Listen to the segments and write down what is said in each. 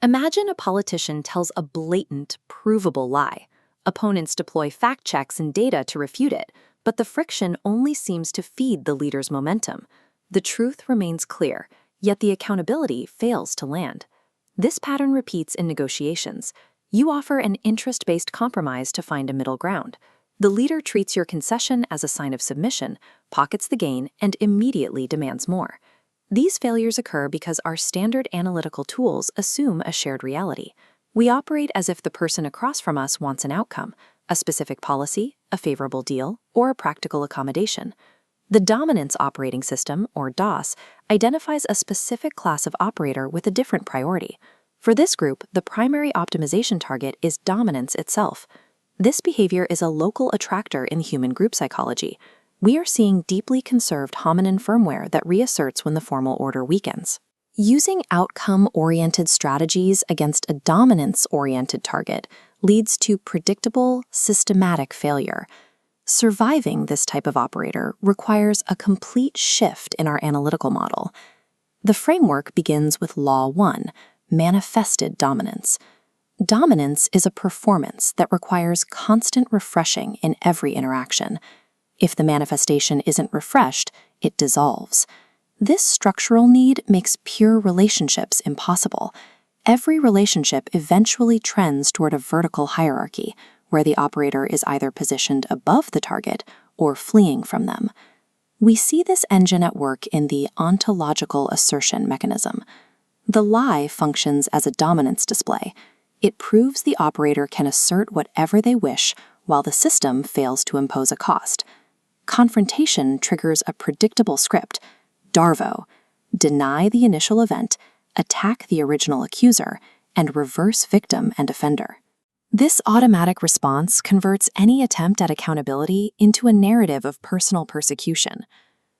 Imagine a politician tells a blatant, provable lie. Opponents deploy fact checks and data to refute it, but the friction only seems to feed the leader's momentum. The truth remains clear, yet the accountability fails to land. This pattern repeats in negotiations. You offer an interest-based compromise to find a middle ground. The leader treats your concession as a sign of submission, pockets the gain, and immediately demands more. These failures occur because our standard analytical tools assume a shared reality. We operate as if the person across from us wants an outcome, a specific policy, a favorable deal, or a practical accommodation. The dominance operating system, or DOS, identifies a specific class of operator with a different priority. For this group, the primary optimization target is dominance itself. This behavior is a local attractor in human group psychology. We are seeing deeply conserved hominin firmware that reasserts when the formal order weakens. Using outcome-oriented strategies against a dominance-oriented target leads to predictable, systematic failure. Surviving this type of operator requires a complete shift in our analytical model. The framework begins with Law 1, manifested dominance. Dominance is a performance that requires constant refreshing in every interaction. If the manifestation isn't refreshed, it dissolves. This structural need makes pure relationships impossible. Every relationship eventually trends toward a vertical hierarchy, where the operator is either positioned above the target or fleeing from them. We see this engine at work in the ontological assertion mechanism. The lie functions as a dominance display. It proves the operator can assert whatever they wish while the system fails to impose a cost. Confrontation triggers a predictable script: DARVO, deny the initial event, attack the original accuser, and reverse victim and offender. This automatic response converts any attempt at accountability into a narrative of personal persecution.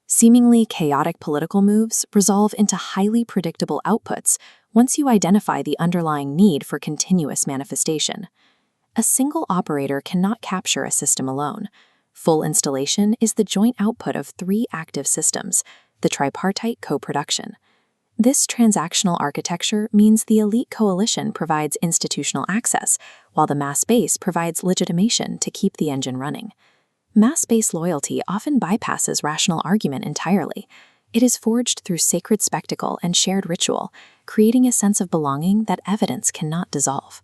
Seemingly chaotic political moves resolve into highly predictable outputs once you identify the underlying need for continuous manifestation. A single operator cannot capture a system alone. Full installation is the joint output of 3 active systems, the tripartite co-production. This transactional architecture means the elite coalition provides institutional access, while the mass base provides legitimation to keep the engine running. Mass base loyalty often bypasses rational argument entirely. It is forged through sacred spectacle and shared ritual, creating a sense of belonging that evidence cannot dissolve.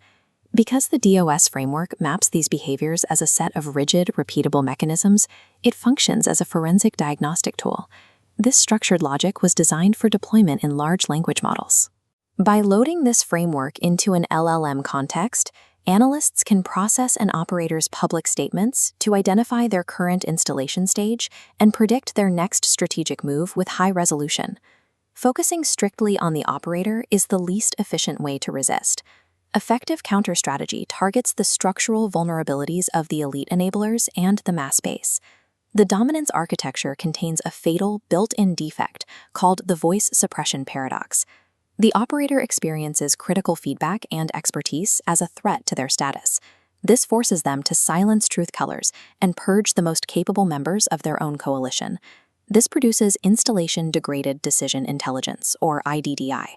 Because the DOS framework maps these behaviors as a set of rigid, repeatable mechanisms, it functions as a forensic diagnostic tool. This structured logic was designed for deployment in large language models. By loading this framework into an LLM context, analysts can process an operator's public statements to identify their current installation stage and predict their next strategic move with high resolution. Focusing strictly on the operator is the least efficient way to resist. Effective counter-strategy targets the structural vulnerabilities of the elite enablers and the mass base. The dominance architecture contains a fatal built-in defect called the voice suppression paradox. The operator experiences critical feedback and expertise as a threat to their status. This forces them to silence truth tellers and purge the most capable members of their own coalition. This produces installation-degraded decision intelligence, or IDDI.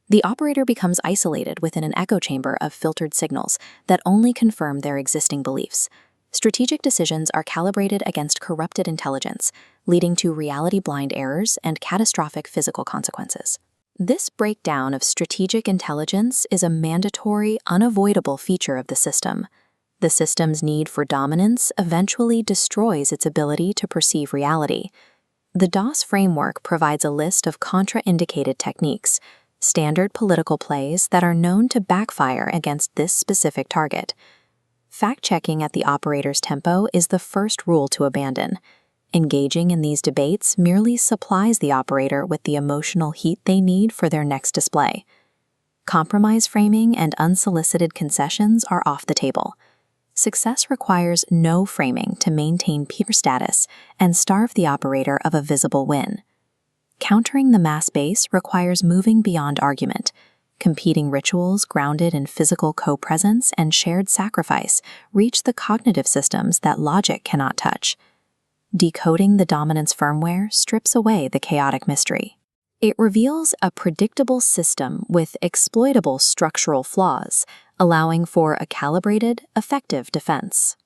The operator becomes isolated within an echo chamber of filtered signals that only confirm their existing beliefs. Strategic decisions are calibrated against corrupted intelligence, leading to reality-blind errors and catastrophic physical consequences. This breakdown of strategic intelligence is a mandatory, unavoidable feature of the system. The system's need for dominance eventually destroys its ability to perceive reality. The DOS framework provides a list of contraindicated techniques, standard political plays that are known to backfire against this specific target. Fact-checking at the operator's tempo is the first rule to abandon. Engaging in these debates merely supplies the operator with the emotional heat they need for their next display. Compromise framing and unsolicited concessions are off the table. Success requires no framing to maintain peer status and starve the operator of a visible win. Countering the mass base requires moving beyond argument. Competing rituals grounded in physical co-presence and shared sacrifice reach the cognitive systems that logic cannot touch. Decoding the dominance firmware strips away the chaotic mystery. It reveals a predictable system with exploitable structural flaws, allowing for a calibrated, effective defense.